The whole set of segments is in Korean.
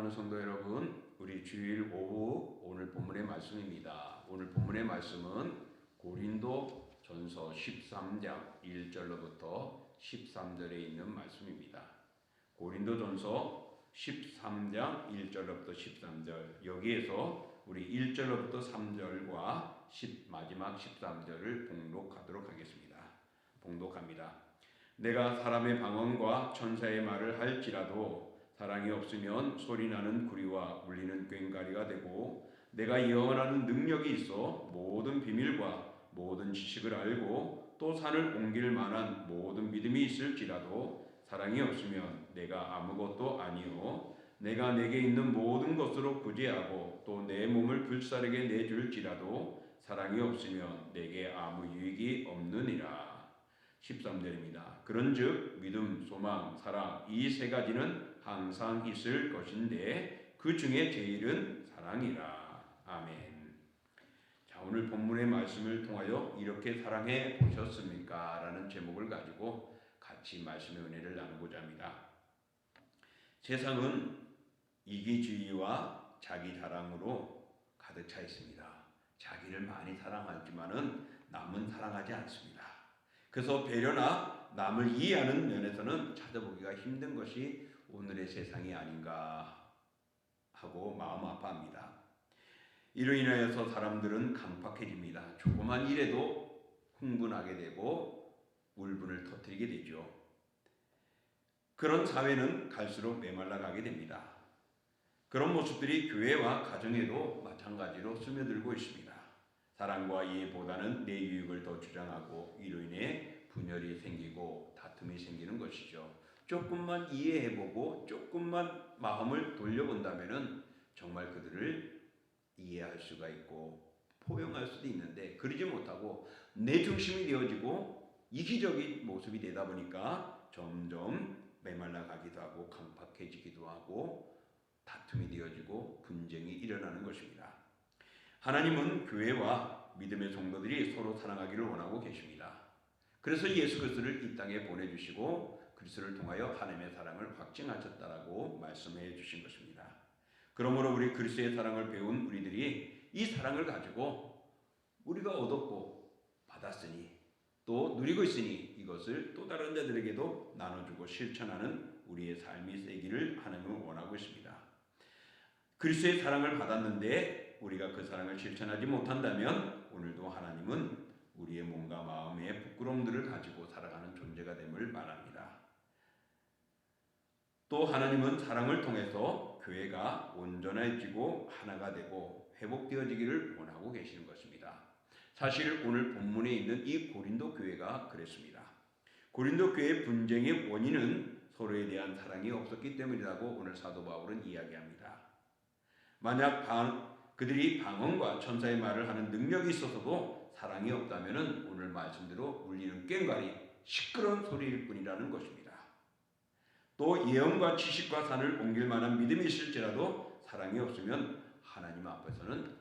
사랑하는 성도 여러분, 우리 주일 오후 오늘 본문의 말씀입니다. 오늘 본문의 말씀은 고린도 전서 13장 1절로부터 13절에 있는 말씀입니다. 고린도 전서 13장 1절로부터 13절, 여기에서 우리 1절로부터 3절과 마지막 13절을 봉독하도록 하겠습니다. 봉독합니다. 내가 사람의 방언과 천사의 말을 할지라도 사랑이 없으면 소리나는 구리와 울리는 꽹과리가 되고, 내가 예언하는 능력이 있어 모든 비밀과 모든 지식을 알고 또 산을 옮길 만한 모든 믿음이 있을지라도 사랑이 없으면 내가 아무것도 아니요 내가 내게 있는 모든 것으로 구제하고 또 내 몸을 불사르게 내줄지라도 사랑이 없으면 내게 아무 유익이 없느니라. 13절입니다. 그런즉 믿음, 소망, 사랑 이 세 가지는 항상 있을 것인데 그 중에 제일은 사랑이라. 아멘. 자, 오늘 본문의 말씀을 통하여 이렇게 사랑해 보셨습니까? 라는 제목을 가지고 같이 말씀의 은혜를 나누고자 합니다. 세상은 이기주의와 자기 자랑으로 가득 차 있습니다. 자기를 많이 사랑하지만은 남은 사랑하지 않습니다. 그래서 배려나 남을 이해하는 면에서는 찾아보기가 힘든 것이 오늘의 세상이 아닌가 하고 마음 아파합니다. 이로 인하여서 사람들은 강팍해집니다. 조그만 일에도 흥분하게 되고 울분을 터뜨리게 되죠. 그런 사회는 갈수록 메말라가게 됩니다. 그런 모습들이 교회와 가정에도 마찬가지로 스며들고 있습니다. 사랑과 이해보다는 내 유익을 더 주장하고 이로 인해 분열이 생기고 다툼이 생기는 것이죠. 조금만 이해해보고 조금만 마음을 돌려본다면 정말 그들을 이해할 수가 있고 포용할 수도 있는데, 그러지 못하고 내 중심이 되어지고 이기적인 모습이 되다 보니까 점점 메말라가기도 하고 강팍해지기도 하고 다툼이 되어지고 분쟁이 일어나는 것입니다. 하나님은 교회와 믿음의 성도들이 서로 사랑하기를 원하고 계십니다. 그래서 예수 그리스도를 이 땅에 보내주시고 그리스도를 통하여 하나님의 사랑을 확증하셨다라고 말씀해 주신 것입니다. 그러므로 우리 그리스도의 사랑을 배운 우리들이 이 사랑을 가지고 우리가 얻었고 받았으니 또 누리고 있으니 이것을 또 다른 자들에게도 나눠주고 실천하는 우리의 삶이 되기를 하나님은 원하고 있습니다. 그리스도의 사랑을 받았는데 우리가 그 사랑을 실천하지 못한다면 오늘도 하나님은 우리의 몸과 마음의 부끄러움들을 가지고 살아가는 존재가 됨을 말합니다. 또 하나님은 사랑을 통해서 교회가 온전해지고 하나가 되고 회복되어지기를 원하고 계시는 것입니다. 사실 오늘 본문에 있는 이 고린도 교회가 그랬습니다. 고린도 교회의 분쟁의 원인은 서로에 대한 사랑이 없었기 때문이라고 오늘 사도 바울은 이야기합니다. 만약 그들이 방언과 천사의 말을 하는 능력이 있어서도 사랑이 없다면 오늘 말씀대로 울리는 꽹과리, 시끄러운 소리일 뿐이라는 것입니다. 또 예언과 지식과 산을 옮길 만한 믿음이 있을지라도 사랑이 없으면 하나님 앞에서는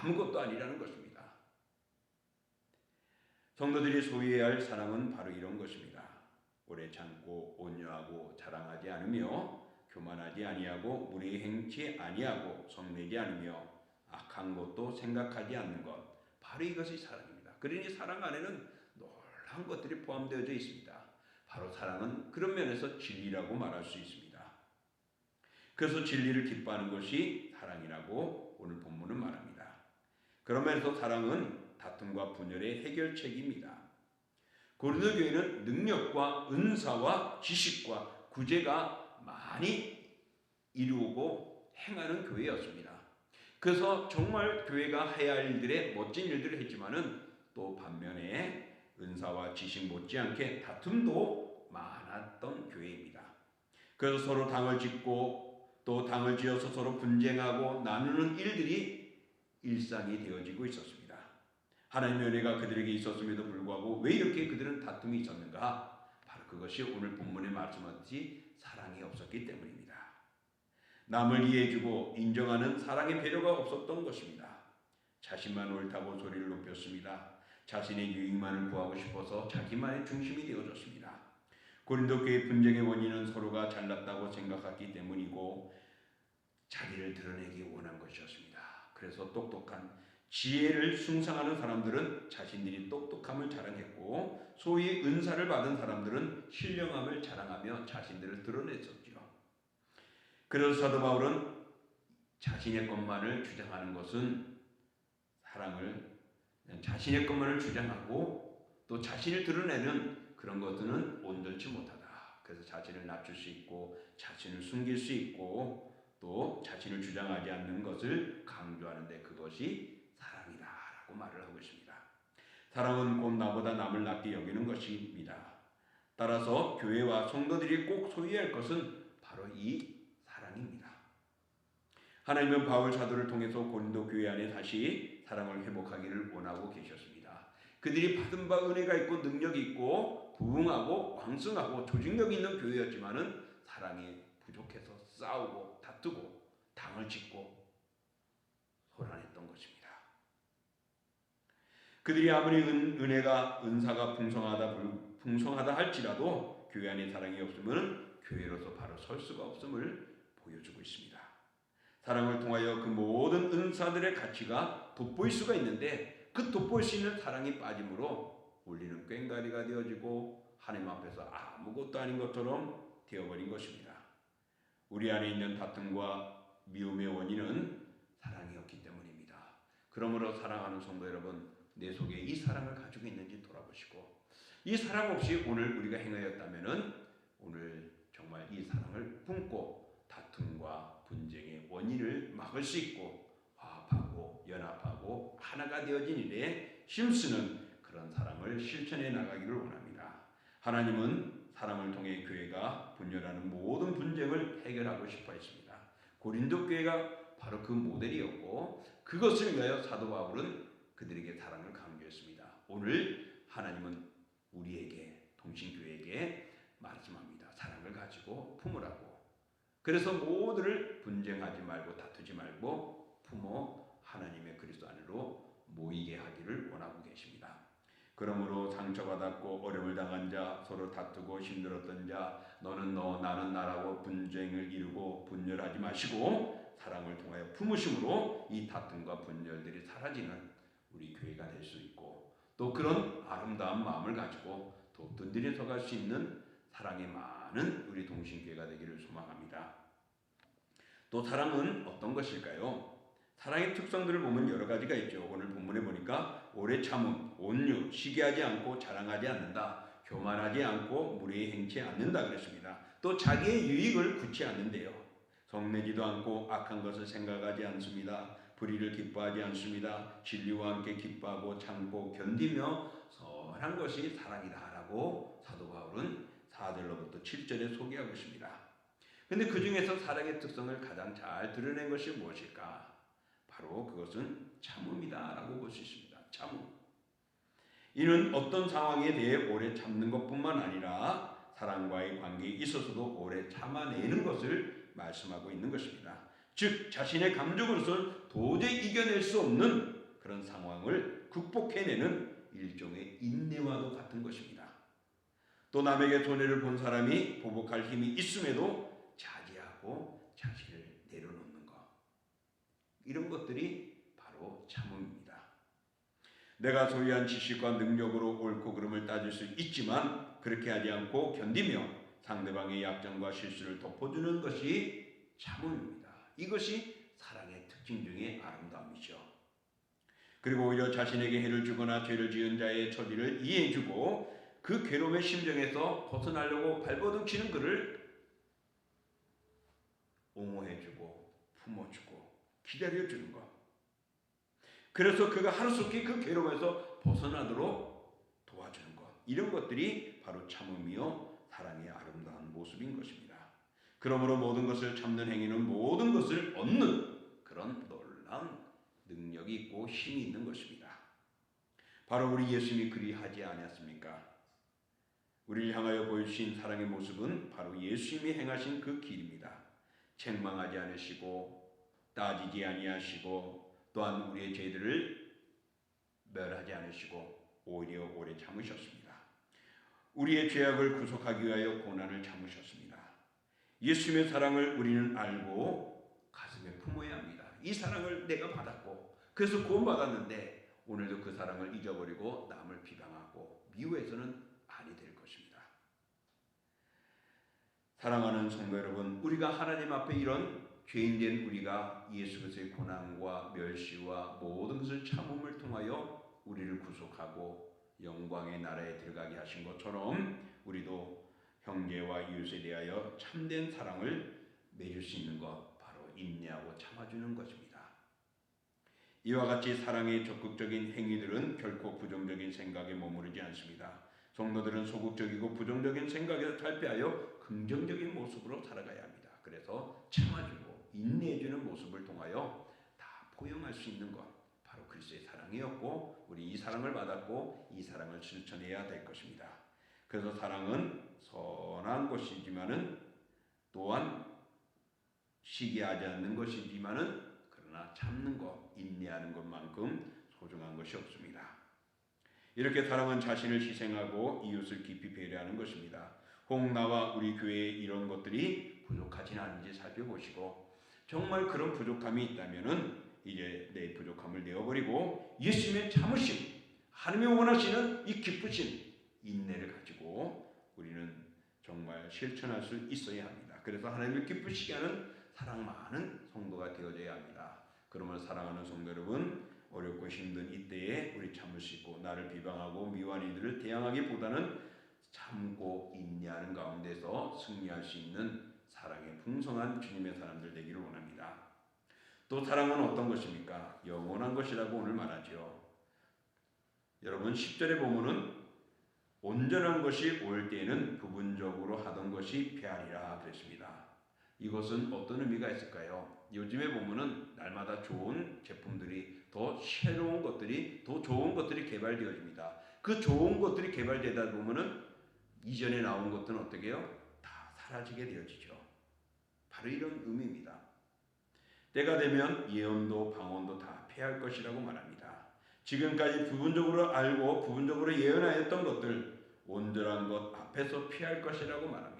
아무것도 아니라는 것입니다. 성도들이 소유해야 할 사랑은 바로 이런 것입니다. 오래 참고 온유하고 자랑하지 않으며 교만하지 아니하고 무례히 행치 아니하고 성내지 않으며 악한 것도 생각하지 않는 것, 바로 이것이 사랑입니다. 그러니 사랑 안에는 놀라운 것들이 포함되어 있습니다. 바로 사랑은 그런 면에서 진리라고 말할 수 있습니다. 그래서 진리를 기뻐하는 것이 사랑이라고 오늘 본문은 말합니다. 그런 면에서 사랑은 다툼과 분열의 해결책입니다. 고린도 교회는 능력과 은사와 지식과 구제가 많이 이루고 행하는 교회였습니다. 그래서 정말 교회가 해야 할 일들에 멋진 일들을 했지만은 또 반면에 은사와 지식 못지않게 다툼도 많았던 교회입니다. 그래서 서로 당을 짓고 또 당을 지어서 서로 분쟁하고 나누는 일들이 일상이 되어지고 있었습니다. 하나님의 은혜가 그들에게 있었음에도 불구하고 왜 이렇게 그들은 다툼이 있었는가? 바로 그것이 오늘 본문에 말씀하듯이 사랑이 없었기 때문입니다. 남을 이해해주고 인정하는 사랑의 배려가 없었던 것입니다. 자신만 옳다고 소리를 높였습니다. 자신의 유익만을 구하고 싶어서 자기만의 중심이 되어졌습니다. 고린도 교회 분쟁의 원인은 서로가 잘났다고 생각했기 때문이고 자기를 드러내기 원한 것이었습니다. 그래서 똑똑한 지혜를 숭상하는 사람들은 자신들이 똑똑함을 자랑했고 소위 은사를 받은 사람들은 신령함을 자랑하며 자신들을 드러냈었죠. 그래서 사도 바울은 자신의 것만을 주장하는 것은 자신의 것만을 주장하고 또 자신을 드러내는 그런 것들은 온전치 못하다. 그래서 자신을 낮출 수 있고 자신을 숨길 수 있고 또 자신을 주장하지 않는 것을 강조하는데 그것이 사랑이다라고 말을 하고 있습니다. 사랑은 곧 나보다 남을 낮게 여기는 것입니다. 따라서 교회와 성도들이 꼭 소유할 것은 바로 이 사랑입니다. 하나님은 바울 사도를 통해서 고린도 교회 안에 다시 사랑을 회복하기를 원하고 계셨습니다. 그들이 받은 바 은혜가 있고 능력이 있고 부흥하고 왕성하고 조직력 있는 교회였지만은 사랑이 부족해서 싸우고 다투고 당을 짓고 소란했던 것입니다. 그들이 아무리 은사가 풍성하다 할지라도 교회 안에 사랑이 없으면 교회로서 바로 설 수가 없음을 보여주고 있습니다. 사랑을 통하여 그 모든 은사들의 가치가 돋보일 수가 있는데 그 돋보일 수 있는 사랑이 빠짐으로 우리는 꽹과리가 되어지고 하나님 앞에서 아무것도 아닌 것처럼 되어버린 것입니다. 우리 안에 있는 다툼과 미움의 원인은 사랑이었기 때문입니다. 그러므로 사랑하는 성도 여러분, 내 속에 이 사랑을 가지고 있는지 돌아보시고 이 사랑 없이 오늘 우리가 행하였다면 오늘 정말 이 사랑을 품고 다툼과 분쟁의 원인을 막을 수 있고 화합하고 연합하고 하나가 되어진 일에 힘쓰는 그런 사랑을 실천해 나가기를 원합니다. 하나님은 사랑을 통해 교회가 분열하는 모든 분쟁을 해결하고 싶어 했습니다. 고린도 교회가 바로 그 모델이었고 그것을 위하여 사도 바울은 그들에게 사랑을 강조했습니다. 오늘 하나님은 우리에게 동신교회에게 말씀합니다. 사랑을 가지고 품으라고. 그래서 모두를 분쟁하지 말고 다투지 말고 품어 하나님의 그리스도 안으로 모이게 하기를 원하고 계십니다. 그러므로 상처받았고 어려움을 당한 자, 서로 다투고 힘들었던 자, 너는 너 나는 나라고 분쟁을 이루고 분열하지 마시고 사랑을 통하여 품으심으로 이 다툼과 분열들이 사라지는 우리 교회가 될 수 있고 또 그런 아름다운 마음을 가지고 또 든든히 서갈 수 있는 사랑이 많은 우리 동신교회가 되기를 소망합니다. 또 사랑은 어떤 것일까요? 사랑의 특성들을 보면 여러 가지가 있죠. 오늘 본문에 보니까 오래 참음, 온유, 시기하지 않고 자랑하지 않는다, 교만하지 않고 무례히 행치 않는다 그랬습니다. 또 자기의 유익을 굳지 않는데요. 성내지도 않고 악한 것을 생각하지 않습니다. 불의를 기뻐하지 않습니다. 진리와 함께 기뻐하고 참고 견디며 선한 것이 사랑이다라고 사도 바울은 4절로부터 7절에 소개하고 있습니다. 그런데 그 중에서 사랑의 특성을 가장 잘 드러낸 것이 무엇일까? 바로 그것은 참음이다라고 볼 수 있습니다. 참음. 이는 어떤 상황에 대해 오래 참는 것뿐만 아니라 사랑과의 관계에 있어서도 오래 참아내는 것을 말씀하고 있는 것입니다. 즉 자신의 감정으로서는 도저히 이겨낼 수 없는 그런 상황을 극복해내는 일종의 인내와도 같은 것입니다. 또 남에게 손해를 본 사람이 보복할 힘이 있음에도 자제하고 자신을 내려놓는 것, 이런 것들이 바로 참음입니다. 내가 소유한 지식과 능력으로 옳고 그름을 따질 수 있지만 그렇게 하지 않고 견디며 상대방의 약점과 실수를 덮어주는 것이 참음입니다. 이것이 사랑의 특징 중에 아름다움이죠. 그리고 오히려 자신에게 해를 주거나 죄를 지은 자의 처지를 이해해주고 그 괴로움의 심정에서 벗어나려고 발버둥치는 그를 옹호해주고 품어주고 기다려주는 것. 그래서 그가 하루속히 그 괴로움에서 벗어나도록 도와주는 것. 이런 것들이 바로 참음이요 사랑의 아름다운 모습인 것입니다. 그러므로 모든 것을 참는 행위는 모든 것을 얻는 그런 놀라운 능력이 있고 힘이 있는 것입니다. 바로 우리 예수님이 그리하지 아니었습니까? 우리를 향하여 보여주신 사랑의 모습은 바로 예수님이 행하신 그 길입니다. 책망하지 않으시고 따지지 아니하시고 또한 우리의 죄들을 멸하지 않으시고 오히려 오래 참으셨습니다. 우리의 죄악을 구속하기 위하여 고난을 참으셨습니다. 예수님의 사랑을 우리는 알고 가슴에 이 사랑을 내가 받았고 그래서 구원받았는데 오늘도 그 사랑을 잊어버리고 남을 비방하고 미워해서는 아니 될 것입니다. 사랑하는 성도 여러분, 우리가 하나님 앞에 이런 죄인된 우리가 예수 그리스도의 고난과 멸시와 모든 것을 참음을 통하여 우리를 구속하고 영광의 나라에 들어가게 하신 것처럼 우리도 형제와 이웃에 대하여 참된 사랑을 맺을 수 있는 것, 바로 인내하고 참아주는 것입니다. 이와 같이 사랑의 적극적인 행위들은 결코 부정적인 생각에 머무르지 않습니다. 성도들은 소극적이고 부정적인 생각에서 탈피하여 긍정적인 모습으로 살아가야 합니다. 그래서 참아주고 인내해주는 모습을 통하여 다 포용할 수 있는 것, 바로 그리스도의 사랑이었고 우리 이 사랑을 받았고 이 사랑을 실천해야 될 것입니다. 그래서 사랑은 선한 것이지만은 또한 시기하지 않는 것이지만은 그러나 참는 것, 인내하는 것만큼 소중한 것이 없습니다. 이렇게 사랑은 자신을 희생하고 이웃을 깊이 배려하는 것입니다. 혹 나와 우리 교회에 이런 것들이 부족하지는 않은지 살펴보시고 정말 그런 부족함이 있다면은 이제 내 부족함을 내어버리고 예수님의 참으심, 하나님이 원하시는 이 기쁘신 인내를 가지고 우리는 정말 실천할 수 있어야 합니다. 그래서 하나님을 기쁘시게 하는 사랑 많은 성도가 되어져야 합니다. 그러면 사랑하는 성도 여러분, 어렵고 힘든 이때에 우리 참을 수 있고 나를 비방하고 미워하는 이들을 대항하기보다는 참고 인내하는 가운데서 승리할 수 있는 사랑의 풍성한 주님의 사람들 되기를 원합니다. 또 사랑은 어떤 것입니까? 영원한 것이라고 오늘 말하죠. 여러분 10절에 보면은 온전한 것이 올 때에는 부분적으로 하던 것이 배하리라 그랬습니다. 이것은 어떤 의미가 있을까요? 요즘에 보면은 날마다 좋은 제품들이 더 새로운 것들이 더 좋은 것들이 개발되어집니다. 그 좋은 것들이 개발되다 보면은 이전에 나온 것들은 어떻게 해요? 다 사라지게 되어지죠. 바로 이런 의미입니다. 때가 되면 예언도 방언도 다 폐할 것이라고 말합니다. 지금까지 부분적으로 알고 부분적으로 예언하였던 것들 온전한 것 앞에서 피할 것이라고 말합니다.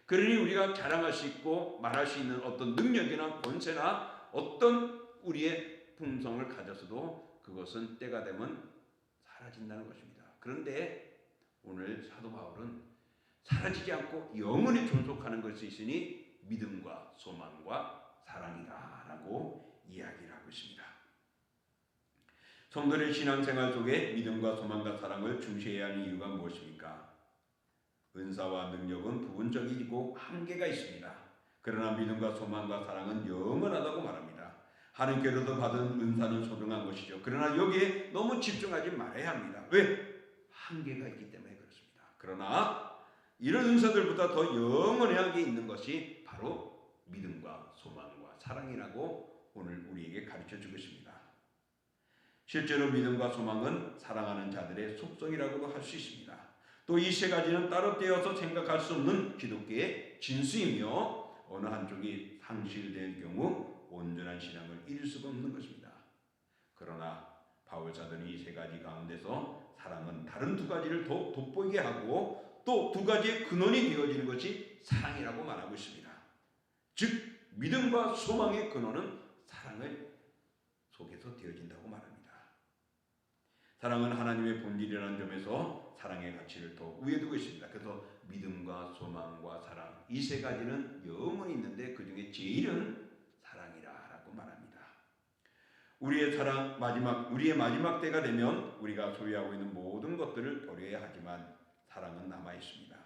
그러니 우리가 자랑할 수 있고 말할 수 있는 어떤 능력이나 권세나 어떤 우리의 풍성을 가졌어도 그것은 때가 되면 사라진다는 것입니다. 그런데 오늘 사도 바울은 사라지지 않고 영원히 존속하는 것이 있으니 믿음과 소망과 사랑이다 라고 이야기를 하고 있습니다. 성도의 신앙생활 속에 믿음과 소망과 사랑을 중시해야 하는 이유가 무엇입니까? 은사와 능력은 부분적이고 한계가 있습니다. 그러나 믿음과 소망과 사랑은 영원하다고 말합니다. 하나님께로도 받은 은사는 소중한 것이죠. 그러나 여기에 너무 집중하지 말아야 합니다. 왜? 한계가 있기 때문에 그렇습니다. 그러나 이런 은사들보다 더 영원하게 있는 것이 바로 믿음과 소망과 사랑이라고 오늘 우리에게 가르쳐주고 있습니다. 실제로 믿음과 소망은 사랑하는 자들의 속성이라고도 할 수 있습니다. 또 이 세 가지는 따로 떼어서 생각할 수 없는 기독교의 진수이며 어느 한쪽이 상실될 경우 온전한 신앙을 잃을 수가 없는 것입니다. 그러나 바울 사도는 이 세 가지 가운데서 사랑은 다른 두 가지를 더 돋보이게 하고 또 두 가지의 근원이 되어지는 것이 사랑이라고 말하고 있습니다. 즉 믿음과 소망의 근원은 사랑을 속에서 되어진다고 말합니다. 사랑은 하나님의 본질이라는 점에서 사랑의 가치를 더 위에 두고 있습니다. 그래서 믿음과 소망과 사랑 이 세 가지는 영원히 있는데 그 중에 제일은 사랑이라고 말합니다. 우리의 마지막 때가 되면 우리가 소유하고 있는 모든 것들을 버려야 하지만 사랑은 남아 있습니다.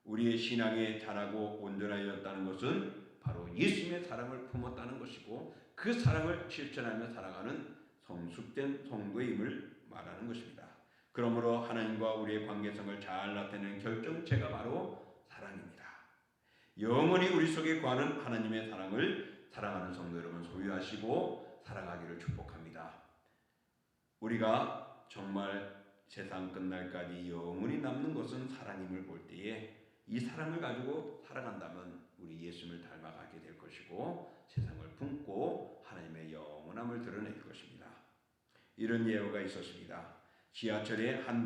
우리의 신앙에 자라고 온전해졌다는 것은 바로 예수님의 사랑을 품었다는 것이고 그 사랑을 실천하며 살아가는 성숙된 성도임을 말하는 것입니다. 그러므로 하나님과 우리의 관계성을 잘 나타내는 결정체가 바로 사랑입니다. 영원히 우리 속에 거하는 하나님의 사랑을 사랑하는 성도 여러분 소유하시고 사랑하기를 축복합니다. 우리가 정말 세상 끝날까지 영원히 남는 것은 사랑임을 볼 때에 이 사랑을 가지고 살아간다면 우리 예수님을 닮아가게 될 것이고 세상을 품고 하나님의 영원함을 드러낼 것입니다. 이런 예화가 있었습니다. 지하철에 한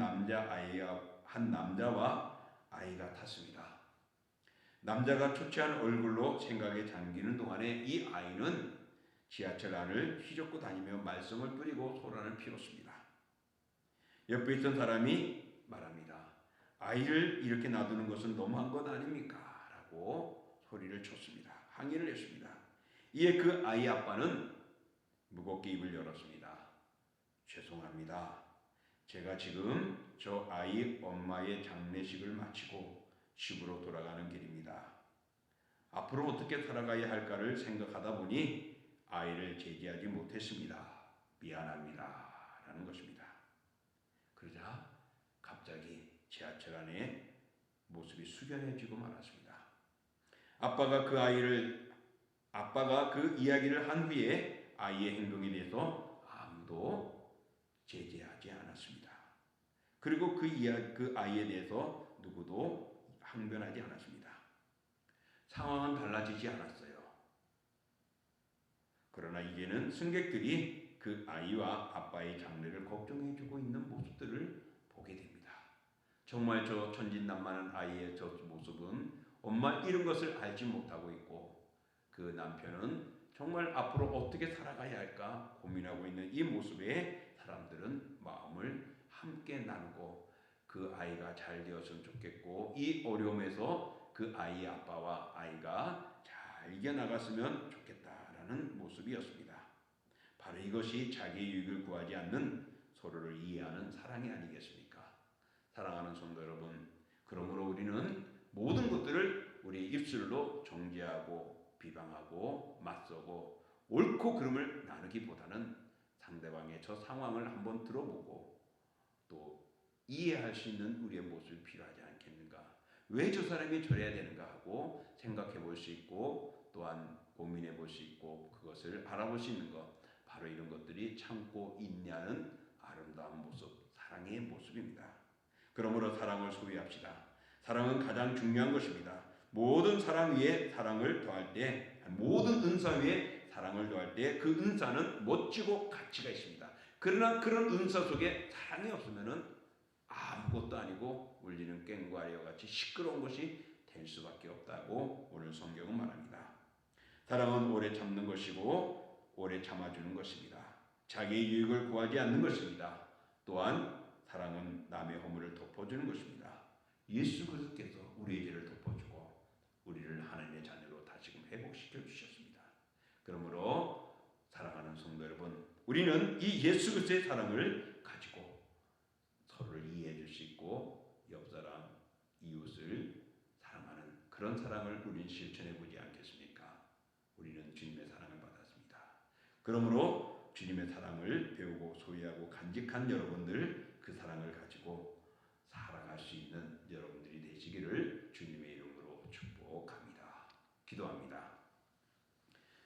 남자와 아이가 탔습니다. 남자가 초췌한 얼굴로 생각에 잠기는 동안에 이 아이는 지하철 안을 휘젓고 다니며 말썽을 뿌리고 소란을 피웠습니다. 옆에 있던 사람이 말합니다. 아이를 이렇게 놔두는 것은 너무한 것 아닙니까? 라고 소리를 쳤습니다. 항의를 했습니다. 이에 그 아이 아빠는 무겁게 입을 열었습니다. 죄송합니다. 제가 지금 저 아이 엄마의 장례식을 마치고 집으로 돌아가는 길입니다. 앞으로 어떻게 살아가야 할까를 생각하다 보니 아이를 제지하지 못했습니다. 미안합니다. 라는 것입니다. 그러자 갑자기 지하철 안에 모습이 숙연해지고 말았습니다. 아빠가 그 이야기를 한 후에 아이의 행동에 대해서 아무도 제지하지 않았습니다. 그리고 그 아이에 대해서 누구도 항변하지 않았습니다. 상황은 달라지지 않았어요. 그러나 이제는 승객들이 그 아이와 아빠의 장례를 걱정해주고 있는 모습들을 보게 됩니다. 정말 저 천진난만한 아이의 저 모습은 엄마 이런 것을 알지 못하고 있고 그 남편은 정말 앞으로 어떻게 살아가야 할까 고민하고 있는 이 모습에 사람들은 마음을 함께 나누고 그 아이가 잘 되었으면 좋겠고 이 어려움에서 그 아이의 아빠와 아이가 잘 이겨나갔으면 좋겠다라는 모습이었습니다. 바로 이것이 자기의 유익을 구하지 않는 서로를 이해하는 사랑이 아니겠습니까? 사랑하는 성도 여러분, 그러므로 우리는 모든 것들을 우리 입술로 정죄하고 비방하고 맞서고 옳고 그름을 나누기보다는 상대방의 저 상황을 한번 들어보고 또 이해할 수 있는 우리의 모습이 필요하지 않겠는가? 왜 저 사람이 저래야 되는가 하고 생각해 볼 수 있고 또한 고민해 볼 수 있고 그것을 알아볼 수 있는 것, 바로 이런 것들이 참고 인내하는 아름다운 모습, 사랑의 모습입니다. 그러므로 사랑을 소유합시다. 사랑은 가장 중요한 것입니다. 모든 사랑 위에 사랑을 더할 때, 모든 은사 위에 사랑을 더할 때 그 은사는 멋지고 가치가 있습니다. 그러나 그런 은사 속에 사랑이 없으면은 아무것도 아니고 울리는 꽹과 아리와 같이 시끄러운 것이 될 수밖에 없다고 오늘 성경은 말합니다. 사랑은 오래 참는 것이고 오래 참아주는 것입니다. 자기의 유익을 구하지 않는 것입니다. 또한 사랑은 남의 허물을 덮어주는 것입니다. 예수 그리스도께서 우리의 죄를 덮어주고 우리를 하나님의 자녀로 다시금 회복시켜 주셨습니다. 그러므로 사랑하는 성도 여러분, 우리는 이 예수 그리스도의 사랑을 가지고 서로를 이해해 줄 수 있고 옆사람, 이웃을 사랑하는 그런 사랑을 우리는 실천해 보지 않겠습니까? 우리는 주님의 사랑을 받았습니다. 그러므로 주님의 사랑을 배우고 소유하고 간직한 여러분들, 그 사랑을 가지고 살아갈 수 있는 여러분들이 되시기를 주님의 이름으로 축복합니다. 기도합니다.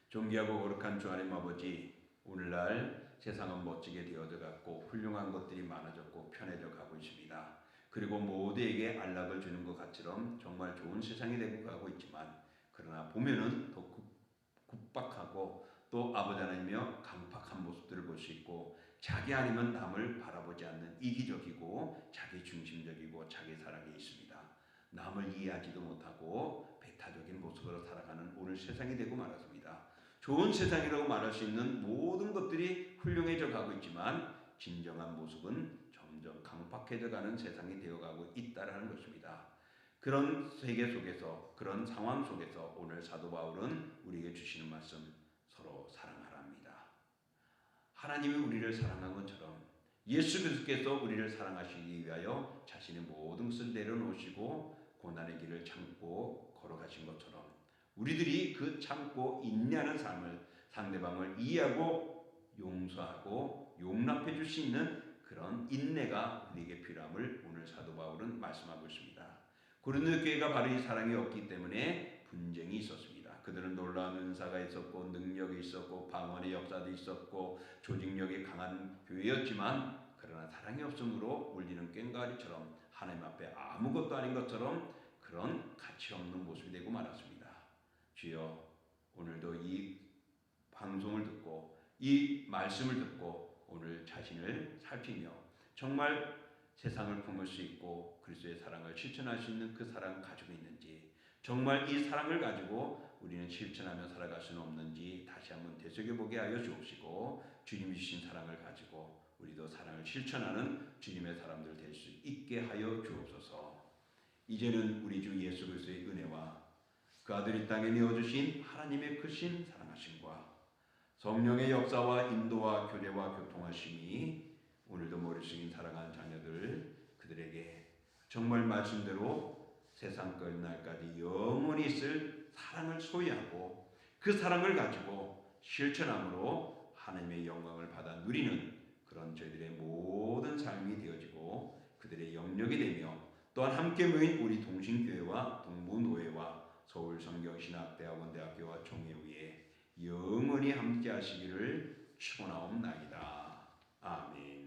존귀하고 거룩한 주 하나님 아버지, 오늘날 세상은 멋지게 되어져 갔고 훌륭한 것들이 많아졌고 편해져 가고 있습니다. 그리고 모두에게 안락을 주는 것 같처럼 정말 좋은 세상이 되고 가고 있지만, 그러나 보면은 더 국박하고 또 아버지 하나님이며 강팍한 모습들을 볼 수 있고, 자기 아니면 남을 바라보지 않는 이기적이고 자기 중심적이고 자기 사랑이 있습니다. 남을 이해하지도 못하고 배타적인 모습으로 살아가는 오늘 세상이 되고 말았습니다. 좋은 세상이라고 말할 수 있는 모든 것들이 훌륭해져 가고 있지만 진정한 모습은 점점 강팍해져 가는 세상이 되어가고 있다는 것입니다. 그런 세계 속에서, 그런 상황 속에서 오늘 사도 바울은 우리에게 주시는 말씀, 서로 사랑하랍니다. 하나님이 우리를 사랑한 것처럼 예수 그리스도께서 우리를 사랑하시기 위하여 자신의 모든 것을 내려놓으시고 고난의 길을 참고 걸어가신 것처럼 우리들이 그 참고 인내하는 삶을, 상대방을 이해하고 용서하고 용납해 줄 수 있는 그런 인내가 우리에게 필요함을 오늘 사도 바울은 말씀하고 있습니다. 고린도 교회가 바로 이 사랑이 없기 때문에 분쟁이 있었습니다. 그들은 놀라운 은사가 있었고 능력이 있었고 방언의 역사도 있었고 조직력이 강한 교회였지만, 그러나 사랑이 없으므로 울리는 꽹과리처럼 하나님 앞에 아무것도 아닌 것처럼 그런 가치 없는 모습이 되고 말았습니다. 주여, 오늘도 이 방송을 듣고 이 말씀을 듣고 오늘 자신을 살피며 정말 세상을 품을 수 있고 그리스도의 사랑을 실천할 수 있는 그 사랑을 가지고 있는지, 정말 이 사랑을 가지고 우리는 실천하며 살아갈 수는 없는지 다시 한번 되새겨 보게 하여 주옵시고 주님이 주신 사랑을 가지고 우리도 사랑을 실천하는 주님의 사람들 될 수 있게 하여 주옵소서. 이제는 우리 주 예수 그리스도의 은혜와 그 아들이 땅에 내어주신 하나님의 크신 사랑하심과 성령의 역사와 인도와 교제와 교통하심이 오늘도 머리 숙인 사랑하는 자녀들 그들에게 정말 말씀대로 세상 끝날까지 영원히 있을 사랑을 소유하고 그 사랑을 가지고 실천함으로 하나님의 영광을 받아 누리는 그런 저희들의 모든 삶이 되어지고 그들의 영역이 되며 또한 함께 모인 우리 동신교회와 동부노회와 서울성경신학대학원 대학교와 총회위에 영원히 함께 하시기를 축원하옵나이다. 아멘.